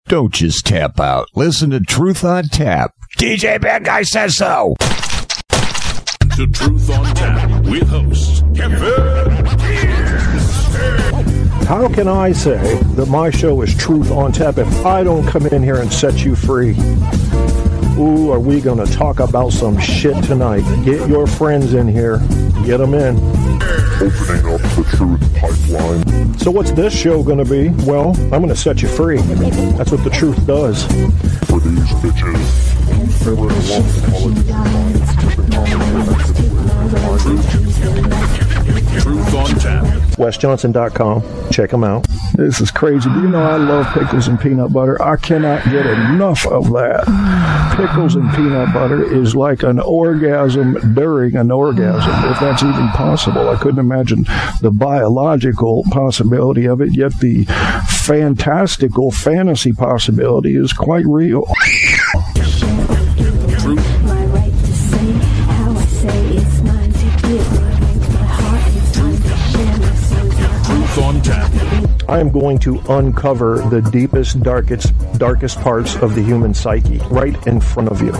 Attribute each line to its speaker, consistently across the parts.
Speaker 1: Don't just tap out. Listen to Truth on Tap. DJ Bad Guy says so.
Speaker 2: To Truth on Tap with hosts Kevin.
Speaker 3: How can I say that my show is Truth on Tap if I don't come in here and set you free? Ooh, are we going to talk about some shit tonight? Get your friends in here. Get them in.
Speaker 4: Opening up the Truth pipeline.
Speaker 3: So what's this show going to be? Well, I'm going to set you free. That's what the truth does.
Speaker 4: For these bitches, they were
Speaker 2: Truth on Tap.
Speaker 3: WesJohnson.com. Check them out.
Speaker 5: This is crazy. But you know, I love pickles and peanut butter. I cannot get enough of that. Pickles and peanut butter is like an orgasm during an orgasm, if that's even possible. I couldn't imagine the biological possibility of it, yet the fantastical fantasy possibility is quite real.
Speaker 2: On Tap.
Speaker 3: I am going to uncover the deepest, darkest parts of the human psyche right in front of you.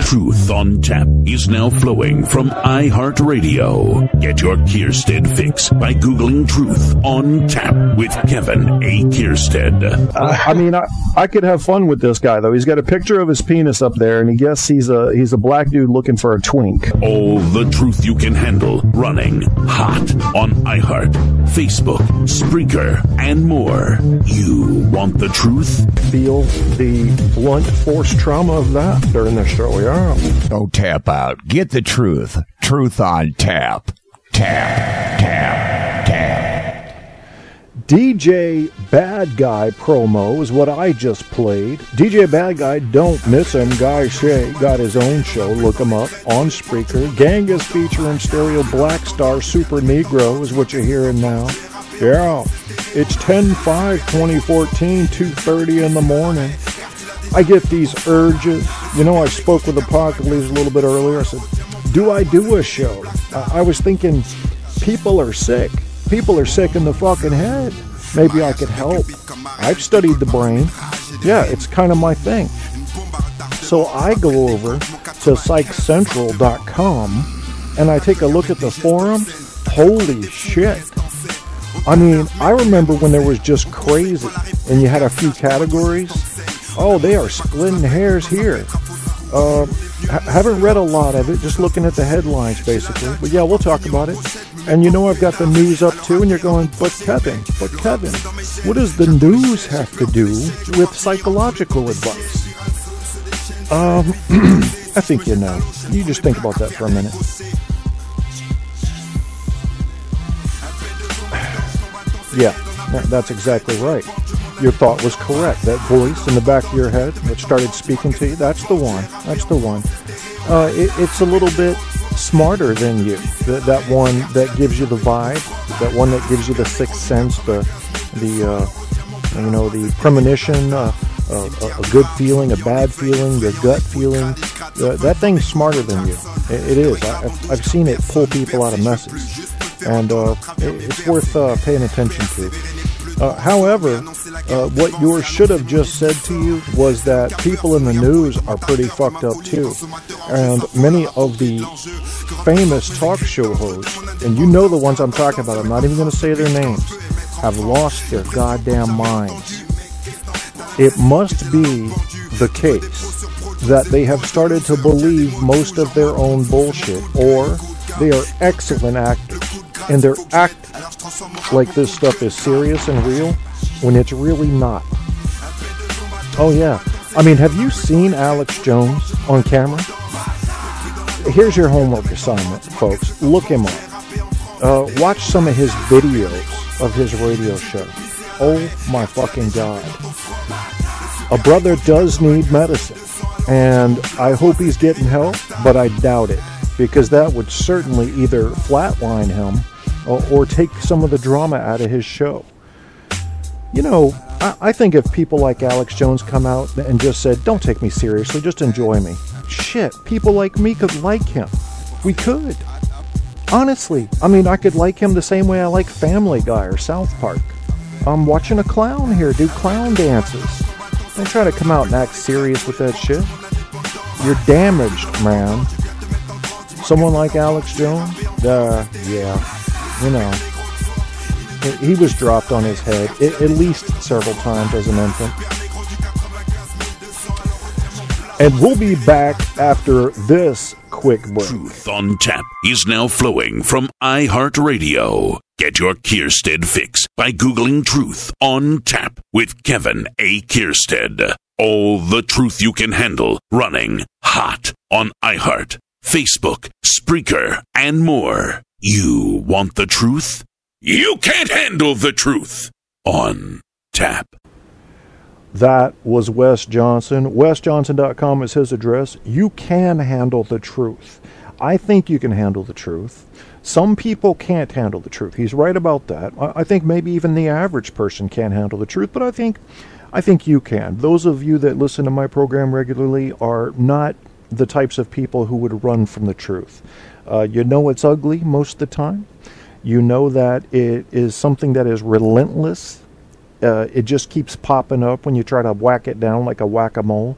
Speaker 2: Truth on Tap is now flowing from iHeartRadio. Get your Kierstead fix by Googling Truth on Tap with Kevin A. Kierstead.
Speaker 3: I mean, I could have fun with this guy, though. He's got a picture of his penis up there, and he guesses he's a black dude looking for a twink.
Speaker 2: All the truth you can handle running hot on iHeart, Facebook, Spreaker, and more. You want the truth?
Speaker 3: Feel the blunt force trauma of that during the show, yeah.
Speaker 1: Don't tap out. Get the truth. Truth on Tap. Tap, tap, tap.
Speaker 3: DJ Bad Guy promo is what I just played. DJ Bad Guy, don't miss him. Guy Shea got his own show. Look him up on Spreaker. Genghis featuring Stereo Black Star Super Negro is what you're hearing now. Yeah, it's 10/5/2014, 2:30 in the morning. I get these urges. You know, I spoke with Apocalypse a little bit earlier. I said, do I do a show? I was thinking, people are sick. People are sick in the fucking head. Maybe I could help. I've studied the brain. Yeah, it's kind of my thing. So I go over to psychcentral.com and I take a look at the forums. Holy shit. I mean, I remember when there was just crazy and you had a few categories. Oh, they are splitting hairs here. Haven't read a lot of it, just looking at the headlines, basically. But yeah, we'll talk about it. And you know I've got the news up, too, and you're going, but Kevin, what does the news have to do with psychological advice? I think you know. You just think about that for a minute. Yeah, that's exactly right. Your thought was correct. That voice in the back of your head that started speaking to you, that's the one. That's the one. It's a little bit smarter than you. That one that gives you the vibe, that one that gives you the sixth sense, the premonition, a good feeling, a bad feeling, your gut feeling. That thing's smarter than you. It is. I've seen it pull people out of messes, and it's worth paying attention to. However, what yours should have just said to you was that people in the news are pretty fucked up too. And many of the famous talk show hosts, and you know the ones I'm talking about, I'm not even going to say their names, have lost their goddamn minds. It must be the case that they have started to believe most of their own bullshit, or they are excellent actors, and they're acting like this stuff is serious and real when it's really not. Oh yeah, I mean, have you seen Alex Jones on camera? Here's your homework assignment, folks. Look him up. Watch some of his videos of his radio show. Oh my fucking God. A brother does need medicine, and I hope he's getting help, but I doubt it, because that would certainly either flatline him or take some of the drama out of his show. You know, I think if people like Alex Jones come out and just said, don't take me seriously, just enjoy me. Shit, people like me could like him. We could. Honestly, I mean, I could like him the same way I like Family Guy or South Park. I'm watching a clown here do clown dances. Don't try to come out and act serious with that shit. You're damaged, man. Someone like Alex Jones? Yeah, you know. He was dropped on his head at least several times as an infant. And we'll be back after this quick break.
Speaker 2: Truth on Tap is now flowing from iHeartRadio. Get your Kierstead fix by Googling Truth on Tap with Kevin A. Kierstead. All the truth you can handle running hot on iHeart, Facebook, Spreaker, and more. You want the truth? You can't handle the truth on Tap.
Speaker 3: That was Wes Johnson. WesJohnson.com is his address. You can handle the truth. I think you can handle the truth. Some people can't handle the truth. He's right about that. I think maybe even the average person can't handle the truth, but I think you can. Those of you that listen to my program regularly are not the types of people who would run from the truth. You know it's ugly most of the time. You know that it is something that is relentless. It just keeps popping up when you try to whack it down like a whack-a-mole.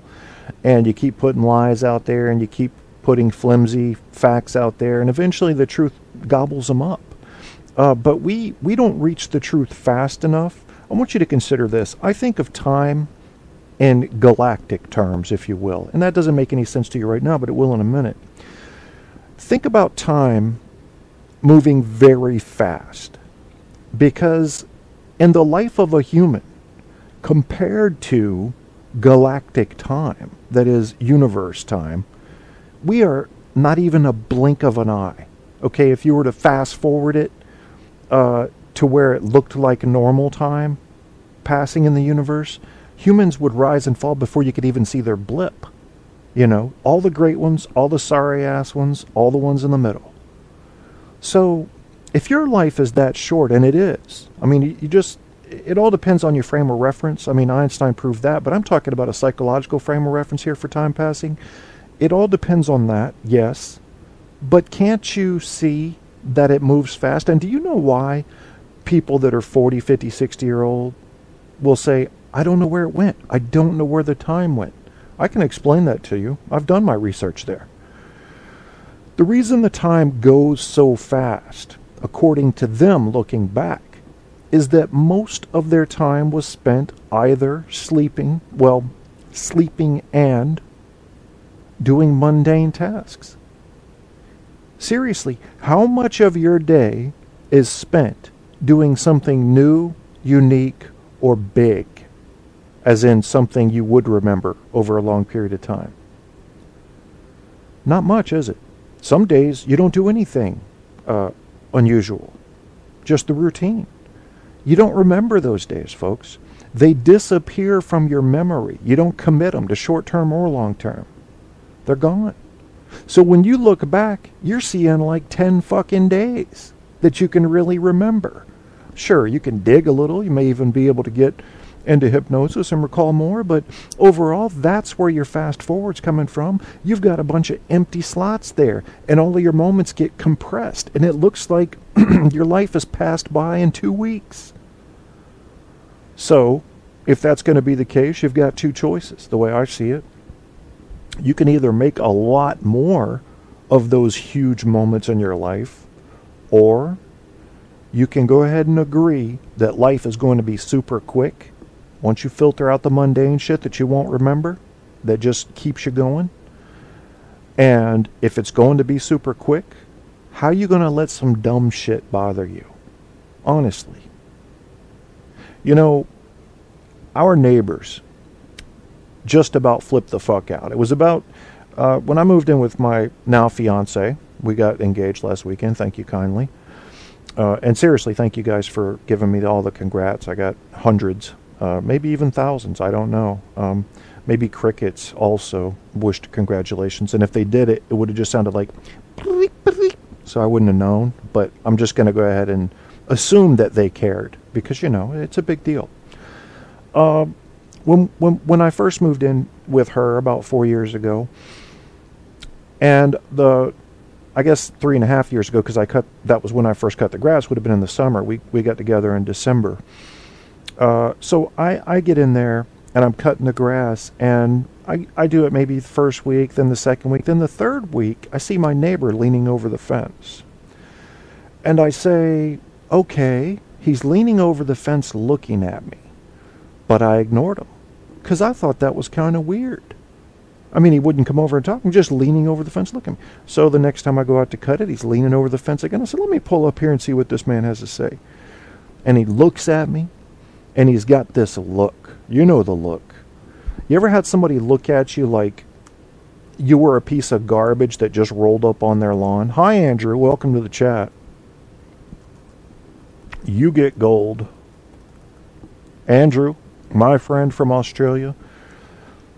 Speaker 3: And you keep putting lies out there, and you keep putting flimsy facts out there, and eventually the truth gobbles them up. But we don't reach the truth fast enough. I want you to consider this. I think of time in galactic terms, if you will. And that doesn't make any sense to you right now, but it will in a minute. Think about time moving very fast, because in the life of a human, compared to galactic time, that is universe time, we are not even a blink of an eye. Okay, if you were to fast forward it to where it looked like normal time passing in the universe, humans would rise and fall before you could even see their blip. You know, all the great ones, all the sorry ass ones, all the ones in the middle. So, if your life is that short, and it is, I mean, it all depends on your frame of reference. I mean, Einstein proved that, but I'm talking about a psychological frame of reference here for time passing. It all depends on that, yes. But can't you see that it moves fast? And do you know why people that are 40, 50, 60-year-old will say, I don't know where it went. I don't know where the time went. I can explain that to you. I've done my research there. The reason the time goes so fast, according to them looking back, is that most of their time was spent either sleeping and doing mundane tasks. Seriously, how much of your day is spent doing something new, unique, or big, as in something you would remember over a long period of time? Not much, is it? Some days you don't do anything unusual, just the routine. You don't remember those days, folks. They disappear from your memory. You don't commit them to short-term or long-term. They're gone. So when you look back, you're seeing like 10 fucking days that you can really remember. Sure, you can dig a little. You may even be able to get into hypnosis and recall more, but overall, that's where your fast forward's coming from. You've got a bunch of empty slots there, and all of your moments get compressed, and it looks like your life has passed by in 2 weeks. So, if that's going to be the case, you've got two choices, the way I see it. You can either make a lot more of those huge moments in your life, or you can go ahead and agree that life is going to be super quick. Once you filter out the mundane shit that you won't remember, that just keeps you going. And if it's going to be super quick, how are you going to let some dumb shit bother you? Honestly. You know, our neighbors just about flipped the fuck out. It was about, when I moved in with my now fiance, we got engaged last weekend, thank you kindly. And seriously, thank you guys for giving me all the congrats. I got hundreds. Maybe even thousands, I don't know. Maybe crickets also wished congratulations, and if they did it would have just sounded like bleep, bleep. So I wouldn't have known, but I'm just going to go ahead and assume that they cared, because, you know, it's a big deal. When I first moved in with her about 4 years ago, and I guess 3.5 years ago, because that was when I first cut the grass, would have been in the summer. We got together in December. So I get in there and I'm cutting the grass, and I do it maybe the first week, then the second week, then the third week, I see my neighbor leaning over the fence. And I say, okay, he's leaning over the fence looking at me. But I ignored him, because I thought that was kind of weird. I mean, he wouldn't come over and talk. I'm just leaning over the fence looking at me. So the next time I go out to cut it, he's leaning over the fence again. I said, let me pull up here and see what this man has to say. And he looks at me, and he's got this look. You know the look. You ever had somebody look at you like you were a piece of garbage that just rolled up on their lawn? Hi, Andrew. Welcome to the chat. You get gold. Andrew, my friend from Australia,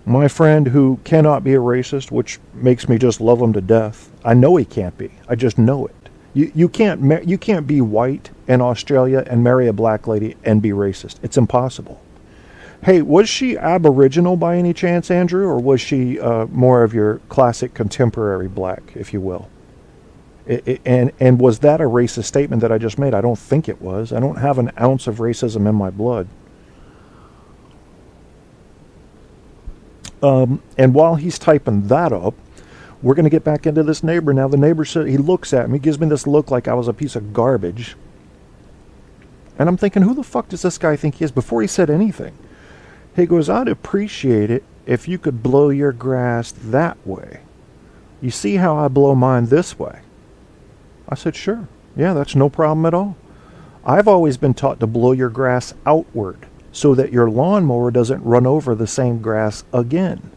Speaker 3: my friend who cannot be a racist, which makes me just love him to death. I know he can't be. I just know it. You can't be white in Australia and marry a black lady and be racist. It's impossible. Hey, was she Aboriginal by any chance, Andrew, or was she more of your classic contemporary black, if you will? And was that a racist statement that I just made? I don't think it was. I don't have an ounce of racism in my blood. And while he's typing that up, we're going to get back into this neighbor. Now, the neighbor said, he looks at me, gives me this look like I was a piece of garbage. And I'm thinking, who the fuck does this guy think he is? Before he said anything, he goes, I'd appreciate it if you could blow your grass that way. You see how I blow mine this way? I said, sure. Yeah, that's no problem at all. I've always been taught to blow your grass outward, so that your lawnmower doesn't run over the same grass again.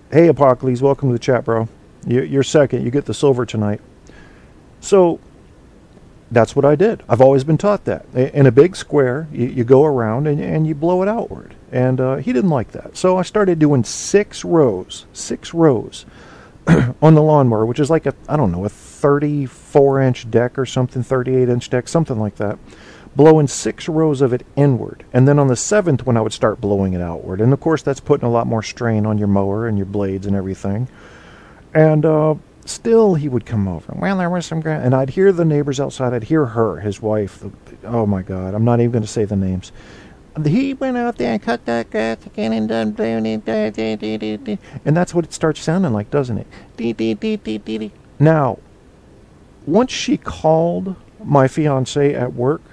Speaker 3: Hey, Apocalypse, welcome to the chat, bro. You're second. You get the silver tonight. So that's what I did. I've always been taught that. In a big square, you go around and you blow it outward. And he didn't like that. So I started doing 6 rows on the lawnmower, which is like a 34-inch deck or something, 38-inch deck, something like that. Blowing 6 rows of it inward. And then on the 7th one, I would start blowing it outward. And of course, that's putting a lot more strain on your mower and your blades and everything. And still, he would come over. Well, there was some grass. And I'd hear the neighbors outside. I'd hear her, his wife. Oh, my God. I'm not even going to say the names. He went out there and cut that grass again and done blowing it. And that's what it starts sounding like, doesn't it? Now, once she called my fiancé at work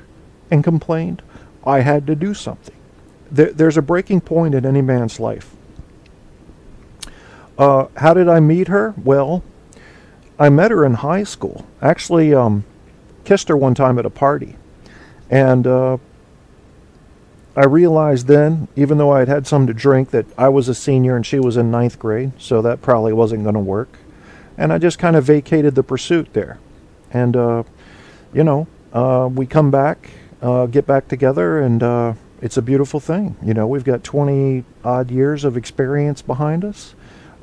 Speaker 3: and complained, I had to do something. There's a breaking point in any man's life. How did I meet her? Well, I met her in high school. Actually, kissed her one time at a party. And I realized then, even though I had had some to drink, that I was a senior and she was in 9th grade, so that probably wasn't going to work. And I just kind of vacated the pursuit there. And, we come back, get back together, and it's a beautiful thing. You know, we've got 20-odd years of experience behind us,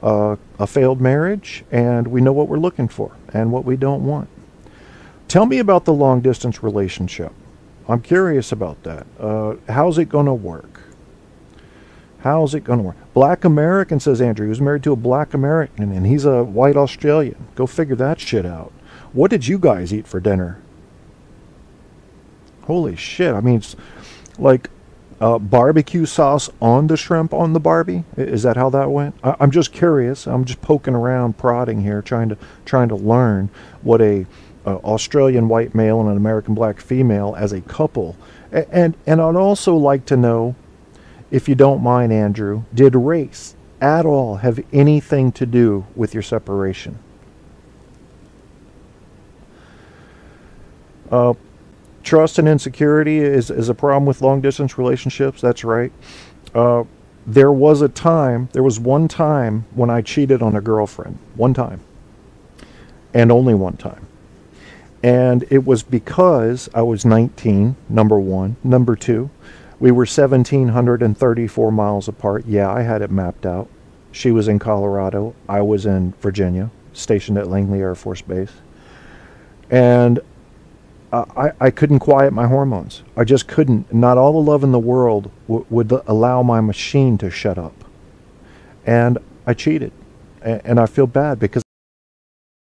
Speaker 3: a failed marriage, and we know what we're looking for and what we don't want. Tell me about the long-distance relationship. I'm curious about that. How's it going to work? How's it going to work? Black American, says Andrew, who's married to a black American, and he's a white Australian. Go figure that shit out. What did you guys eat for dinner? Holy shit. I mean, it's like barbecue sauce on the shrimp on the Barbie. Is that how that went? I'm just curious. I'm just poking around, prodding here, trying to learn what a Australian white male and an American black female as a couple. And I'd also like to know, if you don't mind, Andrew, did race at all have anything to do with your separation? Trust and insecurity is a problem with long-distance relationships. That's right. There was one time when I cheated on a girlfriend. One time. And only one time. And it was because I was 19, number one. Number two, we were 1,734 miles apart. Yeah, I had it mapped out. She was in Colorado. I was in Virginia, stationed at Langley Air Force Base. And I couldn't quiet my hormones. I just couldn't. Not all the love in the world would allow my machine to shut up. And I cheated. And I feel bad because